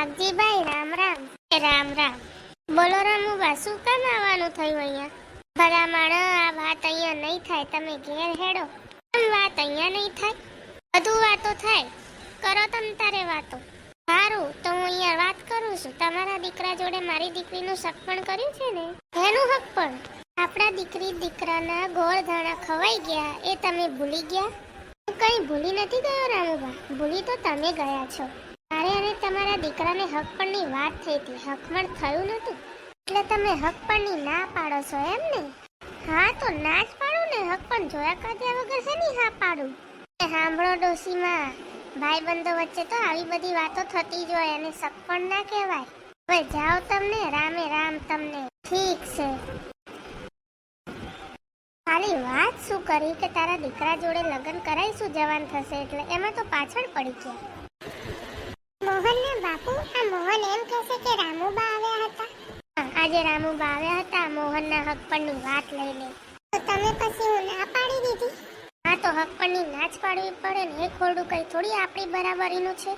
વાઘજીભાઈ રામ રામ. રામ રામ. બોલો રામુબા, શું કામ આવવાનું થયું અહીંયા? ભલા માણસ, આ વાત અહીંયા નહીં થાય, તમે ઘેર હેડો. કેમ વાત અહીંયા નહીં થાય? બધું વાતો થાય, કરો તમ તારે વાતો. સારું, તો હું અહીંયા વાત કરું છું. તમારા દીકરા જોડે મારી દીકરીનું સગપણ કર્યું છે ને, એનું હક પણ. આપણા દીકરી દીકરાના ગોળ ધાણા ખવાઈ ગયા એ તમે ભૂલી ગયા? હું કઈ ભૂલી નથી ગયો રામુબા, ભૂલી તો તમે ગયા છો. મારે અને તમારા દીકરાને હકપણની વાત થઈ હતી, હકપણ થયું નતું, એટલે તમે હકપણની ના પાડો છો એમ ને? હા તો ના જ પાડું ને, હકપણ જોયા કર્યા વગર શેની હા પાડું? સાંભળો ડોશીમાં, ભાઈબંધો વચ્ચે તો આવી બધી વાતો થતી જ હોય, અને સગપણ ના કહેવાય. હવે જાઓ તમને, રામે રામ તમને. ઠીક છે. ખાલી વાત શું કરી કે તારા દીકરા જોડે લગ્ન કરાઈશું જવાન થશે એટલે, એમાં તો પાછળ પડી ગયા. મોહનના બાપુ, આ મોહન એમ કહેશે કે રામુબા આવ્યા હતા. આજે રામુબા આવ્યા હતા મોહનના હકપણની વાત લઈને. તો તમે પછી હું ના પાડી દીધી? હા તો હકપણની ના જ પાડવી પડે ને, એ ખોડું કઈ થોડી આપણી બરાબરીનું છે.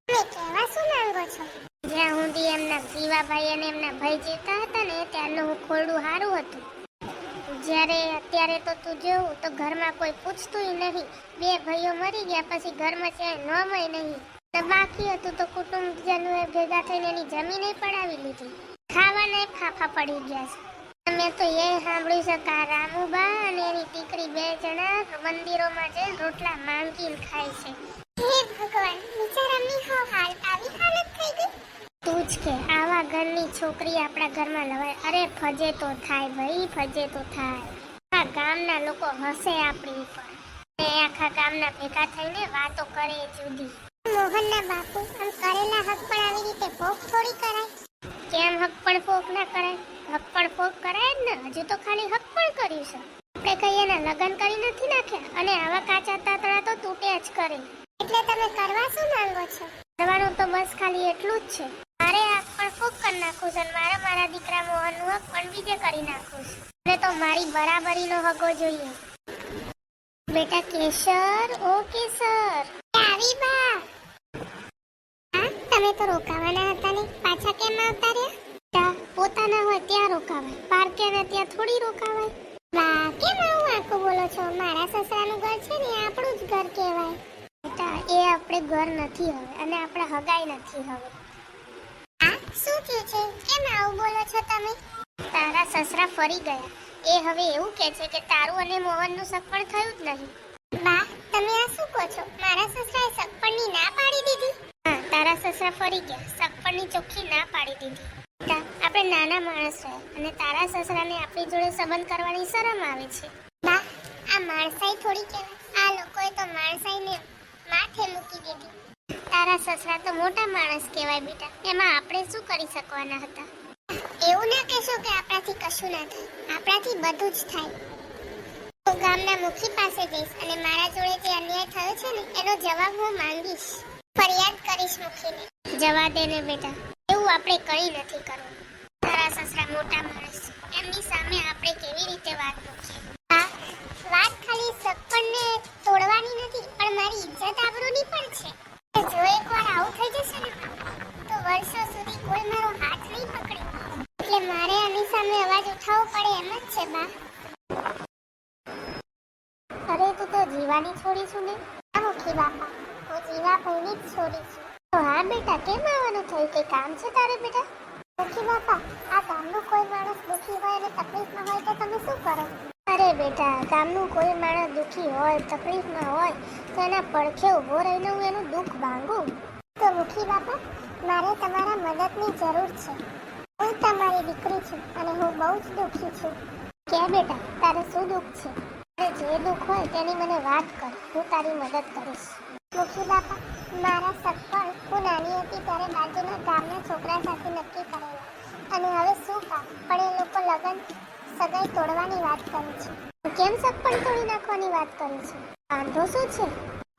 તમે કહેવા શું માંગો છો? જ્યાં સુધી એમના જીવાભાઈ અને એમના ભાઈ જીવતા હતા ને ત્યારનું હું ખોડું સારું હતું. જ્યારે અત્યારે તો તું જોવું તો ઘરમાં કોઈ પૂછતું નહીં. બે ભાઈઓ મરી ગયા પછી ઘરમાં ક્યાંય ન હોય નહીં. બાકી હતું તો કુટુંબજનોએ ભેગા થઈને એની જમીને પડાવી લીધી. ખાવાના ફાફા પડી ગયા છે. મેં તો એ સાંભળ્યું છે કે રામુબા અને એની દીકરી બે જણા મંદિરોમાં જઈને રોટલા માંગીને ખાય છે. હે ભગવાન, બિચારાની આવી હાલત થઈ ગઈ. તું જ કે આવા ઘરની છોકરી આપણા ઘરમાં લવાય? અરે ફજે તો થાય ભાઈ, ફજે તો થાય. આ ગામના લોકો હસે આપણી ઉપર, ને આખા ગામના ભેગા થઈને વાતો કરે જુદી. મોહનના બાપુ, આમ કરેલા હક પણ આવી રીતે ફોક થોડી કરાય? કેમ હક પણ ફોક ના કરાય? હક પણ ફોક કરાય જ ને. હજુ તો ખાલી હક પણ કર્યું છે. આપણે કઈ એના લગ્ન કરી નથી નાખ્યા, અને આવા કાચા તાતડા તો તૂટે જ કરે. એટલે તમે કરવા શું માંગો છો? કરવાનું તો બસ ખાલી એટલું જ છે. મારે હક પણ ફોક કરી નાખું છે, અને મારા દીકરા મોહનનું હક પણ બીજે કરી નાખું છે. એટલે તો મારી બરાબરીનો હગો જોઈએ. બેટા કેસર, ઓ કેસર આવી બા. તમે તો રોકાવાના હતા ને, પાછા કેમ આવતા રહ્યા? પોતાના હોય ત્યાં રોકાવાય, પાર્કે ને ત્યાં થોડી રોકાવાય. બા કેમ આવું આખું બોલો છો? મારા સસરાનું ઘર છે ને, આપણું જ ઘર કહેવાય. બેટા એ આપણે ઘર નથી હવે, અને આપણા હગાઈ નથી હવે. આ શું થયું છે? કેમ આવું બોલો છો તમે? તારા સસરા ફરી ગયા. એ હવે એવું કહે છે કે તારું અને મોહનનું સગપણ થયું જ નહીં. બા તમે આ શું કહો છો? મારા સસરાએ સગપણની ના પાડી દીધી? હા, તારા સસરા ફરી ગયા, સગપણની ચોખ્ખી ના પાડી દીધી. આપણે નાના માણસ હોય, અને તારા સસરાને આપણી જોડે સંબંધ કરવાની શરમ આવે છે. બા આ માણસાઈ થોડી કહેવાય. આ લોકોએ તો માણસાઈને માથે મૂકી દીધી. તારા સસરા તો મોટા માણસ કહેવાય બેટા, એમાં આપણે શું કરી શકવાના હતા? એવું ના કહેશો કે આપણાથી કશું ના થાય. આપણાથી બધું જ થાય. હું ગામના મુખી પાસે જઈશ અને મારા જોડે જે અન્યાય થયો છે ને એનો જવાબ હું માંગીશ. ફરિયાદ કરીશ મુખીને. જવા દે ને બેટા, એવું આપણે કંઈ નથી કરવું. તારા સસરા મોટા માણસ, એમની સામે આપણે કેવી રીતે વાત મૂકીએ? હા, વાત ખાલી સગપણને તોડવાની નથી, પણ મારી ઇજ્જત આબરૂની પણ છે. જો એકવાર આવું થઈ જશે ને તો વર્ષો સુધી કોઈ મારો હાથ નહીં પકડે. એટલે મારે આની સામે અવાજ ઉઠાવવો પડે એમ જ છે બા. અરે તું તો જીવાની છોડી છું ને? હા મુખી બાપા, હું જીવાભાઈની જ છોડી છું. તો હા બેટા, કેમ આવવાનું થયું? કઈ કામ છે તારે બેટા? મુખી બાપા, આ ગામનો કોઈ માણસ દુખી હોય અને તકલીફમાં હોય તો તમે શું કરો? અરે બેટા, ગામનું કોઈ માણસ દુખી હોય, તકલીફમાં હોય તો એના પડખે ઊભો રહીને હું એનું દુઃખ ભાંગું. તો મુખી બાપા, મારે તમારા મદદની જરૂર છે. હું તમારી દીકરી છું અને હું બહુ જ દુઃખી છું. કે બેટા, તારે શું દુઃખ છે? જે દુઃખ હોય તેની મને વાત કર, હું તારી મદદ કરીશ. મુખી બાપા, મારા સગપણ હું નાની હતી ત્યારે બાજુના ગામના છોકરા સાથે નક્કી કરેલા, અને હવે શું કામ, પણ એ લોકો લગન સગાઈ તોડવાની વાત કરે છે. કેમ સગપણ તોડી નાખવાની વાત કરે છે? વાંધો શું છે?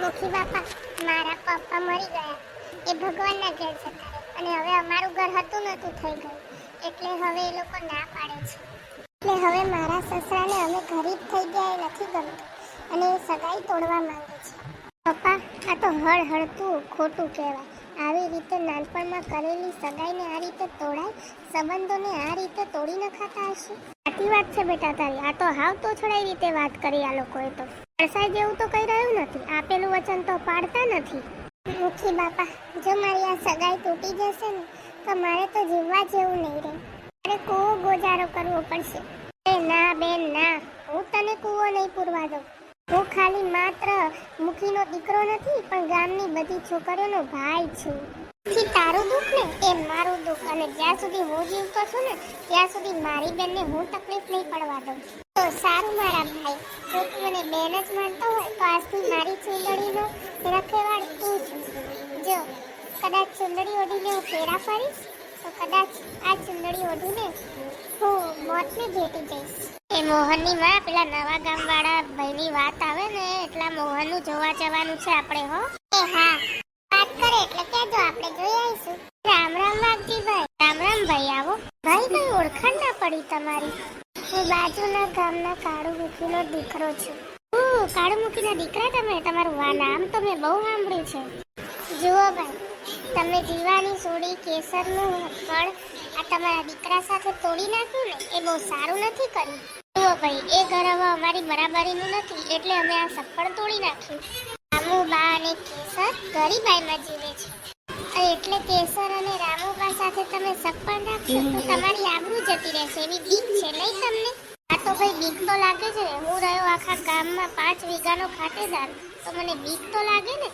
મુખી બાપા, મારા પપ્પા મરી ગયા, એ ભગવાનના ઘેર જતા રહ્યા, અને હવે અમારું ઘર હતું નતું થઈ ગયું, એટલે હવે એ લોકો ના પાડે છે. એટલે હવે મારા સસરાને અમે ગરીબ થઈ ગયા એ નથી ગમતું, અને એ સગાઈ તોડવા માંગે છે. પપ્પા, આ તો હળહળતું ખોટું કહેવાય. આવી રીતે નાનપણમાં કરેલી સગાઈને આ રીતે તોડાય, સંબંધોને આ રીતે તોડી નખાતા હશે. સાચી વાત છે બેટા તારી. આ તો હાવ તો છોડાઈ રીતે વાત કરી આ લોકોએ તો. વરસાદ જેવું તો કઈ રહ્યું નથી. આપેલું વચન તો પાડતા નથી. મુખી બાપા, જો મારી આ સગાઈ તૂટી જશે ને તો મારે તો જીવવા જેવું નહીં રહે. મારે કૂવો ગુજારો કરવો પડશે. ના બેન ના, હું તને કૂવો નહીં પૂરવા દઉં. હું ખાલી માત્ર મુખીનો દીકરો નથી, પણ ગામની બધી છોકરીઓનો ભાઈ છું. તારું દુઃખ ને એ મારું દુઃખ, અને જ્યાં સુધી હું જીવતો છું ને ત્યાં સુધી મારી બેનને હું તકલીફ નહીં પડવા દઉં. તો સારું મારા ભાઈ, જો તું મને બેન જ માનતો હોય તો આજથી મારી ચૂંદડીનો રખેવાળ તું છું. જો કદાચ ચૂંદડી ઓઢીને હું ફેરા ફરીશ તો કદાચ આ ચૂંદડી ઓઢીને હું મોતને ભેટી જઈશ. એ મોહનની માં પેલા નવા ગામવાળા ભાઈની વાત આવે ને એટલા મોહનનું જોવા જવાનું છે આપણે. હો એ હા, વાત કરે એટલે કહેજો, આપણે જોઈ આવીશું. રામ રામ વાઘજીભાઈ. રામ રામ ભાઈ, આવો. ભાઈ કઈ ઓળખાણ ના પડી તમારી. હું બાજુના ગામના કાળુમુખીનો દીકરો છું. કાળુમુખીના દીકરા તમે? તમારું નામ તો મેં બહુ સાંભળ્યું છે. જુઓ ભાઈ, તમે જીવાની સોડી કેસરનું ફળ આ તમારા દીકરા સાથે તોડી નાખ્યું ને એ બહુ સારું નથી કર્યું. જુઓ ભાઈ, એ ઘર હવે અમારી બરાબરીનું નથી એટલે અમે આ સફળ તોડી નાખ્યું. રામુબા અને કેસર ગરીબાઈમાં જીવે છે, એટલે કેસર અને રામુબા સાથે તમે સફળ રાખશો તો તમારી આબરૂ જતી રહેશે એવી બીક છે નહીં તમને? આ તો ભાઈ બીક તો લાગે છે. હું રહ્યો આખા ગામમાં 5 વીઘાનો ખાતેદાર, તો મને બીક તો લાગે ને.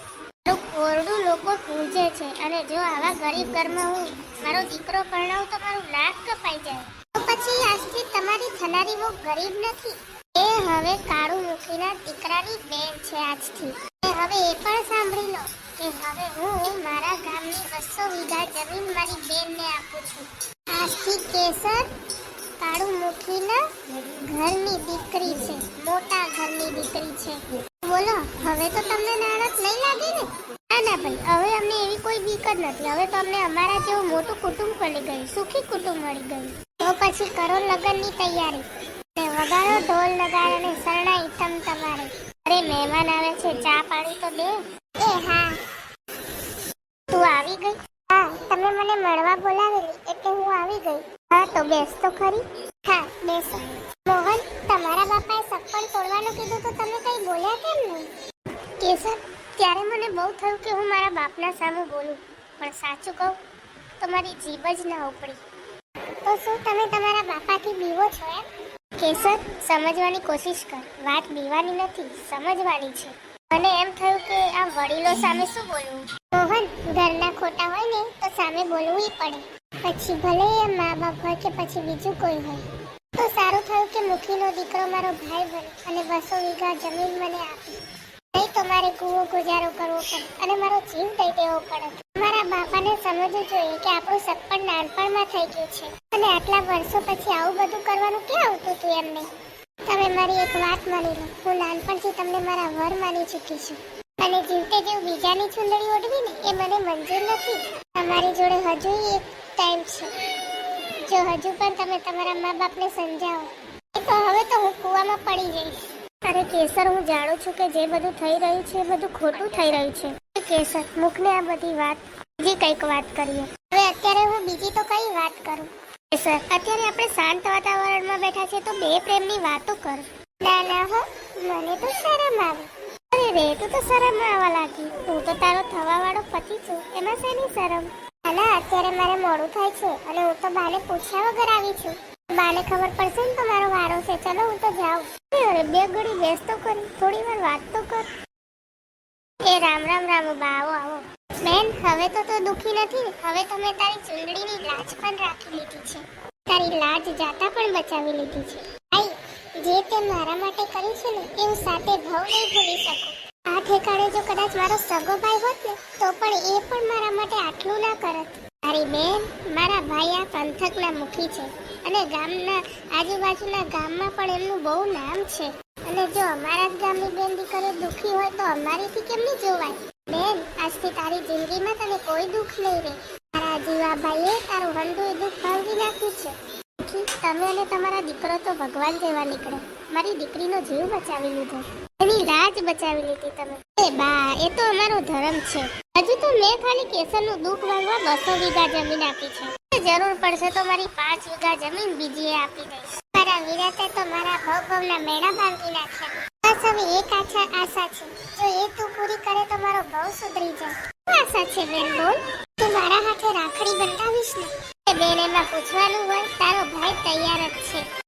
કોરડું લોકો પૂજે છે, અને જો આવા ગરીબ ઘરમાં હું મારો દીકરો પરણાવું તો મારું નાક કપાઈ જાય. તો પછી આજથી તમારી થનારી બહુ ગરીબ નથી. એ હવે કાળુમુખીના દીકરાની બેન છે આજથી. હવે એ પણ સાંભળી લો કે હવે હું મારા ગામની 200 વીઘા જમીન મારી બેનને આપું છું. આજથી કેસર કાળુમુખીના ઘરની દીકરી છે, મોટા ઘરની દીકરી છે. બોલો, હવે તો તમને નાણક નહીં લાગે ને? ના ના ભાઈ, હવે અમને એવી કોઈ બીક જ નથી. હવે તો અમને અમારા જેવું મોટું કુટુંબ મળી ગયું, સુખી કુટુંબ મળી ગયું. તો પછી કરો લગ્નની તૈયારી ને વગાડો ઢોલ નગારા ને શરણાઈ તમ તમારે. અરે મહેમાન આવે છે, ચા પાણી તો દે. એ હા, તું આવી ગઈ? હા, તમે મને મળવા બોલાવેલી એટલે હું આવી ગઈ. હા તો બેસ તો ખરી. હા બેસો. મોહન, તમારા બાપાએ સપન તોડવાનું કીધું તો તમે કઈ બોલ્યા કેમ નહીં? કેસર, ત્યારે મને બહુ થયું કે હું મારા બાપના સામે બોલું, પણ સાચું કહું તો મારી જીભ જ ના ઉપડી. તો શું તમે તમારા બાપાથી બીવો છો એમ? કેસર, સમજવાની કોશિશ કર. વાત બીવાની નથી, સમજવાની છે. મને એમ થયું કે આ વડીલો સામે શું બોલવું. મોહન, ઘરના ખોટા હોય ને તો સામે બોલવું પડે, પછી ભલે એ મા બાપ હોય કે પછી બીજું કોઈ હોય. તો સારું થયું કે મુખીનો દીકરો મારો ભાઈ બન્યો અને 200 વીઘા જમીન મને આપી. નહીં તો મારે કૂવો ગુજારો કરવો પડે અને મારો જીવ દઈ દેવો પડે. મારા બાપાને સમજવું જોઈએ કે આપણું સપન નાનપણમાં થઈ ગયું છે, અને આટલા વર્ષો પછી આવું બધું કરવાનું ક્યાં આવતું હતું એમને. તમે મારી એક વાત માની લો, હું નાનપણથી તમને મારા વર માની ચૂકી છું, અને જીવતે જેવું બીજાની ચૂંદડી ઓઢવી ને એ મને મંજૂર નથી. તમારી જોડે હજુ એક ટાઈમ છે. જો હજુ પણ તમે તમારા મા બાપને સમજાવો તો હવે તો હું કૂવામાં પડી જઈશ. અરે કેસર, હું જાણું છું કે જે બધું થઈ રહ્યું છે એ બધું ખોટું થઈ રહ્યું છે. કેસર, મૂકને આ બધી વાત, બીજી કંઈક વાત કરીએ. હવે અત્યારે હું બીજી તો કઈ વાત કરું? કેસર, અત્યારે આપણે શાંત વાતાવરણમાં બેઠા છે તો બે પ્રેમની વાતો કર. ના ના હો, મને તો શરમ આવે. અરે રે, તું તો શરમ આવવા લાગી. હું તો તારો થવાવાળો પતિ છું, એમાં શેની શરમ? ના, અત્યારે મારે મોડું થાય છે અને હું તો બાને પૂછ્યા વગર આવી છું. બાને ખબર પડશે ને તો મારો વારો છે. ચલો હું તો જાઉં. અરે બે ઘડી બેસ તો કરી, થોડી વાર વાત તો કર. એ રામ રામ રામુબા, આવો આવો. બેન, હવે તો દુખી નથી. હવે તો મેં તારી ચૂંદડીની લાજ પણ રાખી લીધી છે, તારી લાજ જાતા પણ બચાવી લીધી છે. આઈ, જે તે મારા માટે કર્યું છે ને એ હું સાથે ભાવ નહીં ભૂલી શકું. આ ઠેકાણે જો કદાચ મારો સગો ભાઈ હોત ને તો પણ એ પણ મારા માટે આટલું ના કરત. તારી બેન, મારા ભાઈ આ પંથકના મુખી છે અને ગામના આજુબાજુના ગામમાં પણ એમનું બહુ નામ છે. અને જો અમારા જ ગામની બેન દીકરીઓ દુખી હોય તો અમારીથી કેમ નહીં જોવાય? બેન, આજથી તારી જિંદગીમાં તને કોઈ દુઃખ નહીં રહે. તારા જીવા ભાઈએ તારું હંધુય દુઃખ ભાંગી નાખ્યું છે. તમે અને તમારા દીકરો તો ભગવાન જેવા નીકળે. મારી દીકરીનો જીવ બચાવી લીધો. એની એની લાજ બચાવી લીધી તમે. એ બા, એ તો અમારો ધર્મ છે. હજુ તો મેં ખાલી કેસરનું દુઃખ માંગવા 200 વીઘા જમીન આપી છે. જરૂર પડશે તો મારી 5 વીઘા જમીન બીજીએ આપી દઈશ. મારા વિરાતે તો મારા ભવના મેળા ભાંગી નાખ્યા. બસ હવે એક આશા છે, જો એ તું પૂરી કરે તો મારો ભવ સુધરી જાય. શું આશા છે બેન, બોલ? તું મારા હાથે રાખડી બંધાવીશ ને? બેન, એમાં પૂછવાનું હોય, તારો ભાઈ તૈયાર જ છે.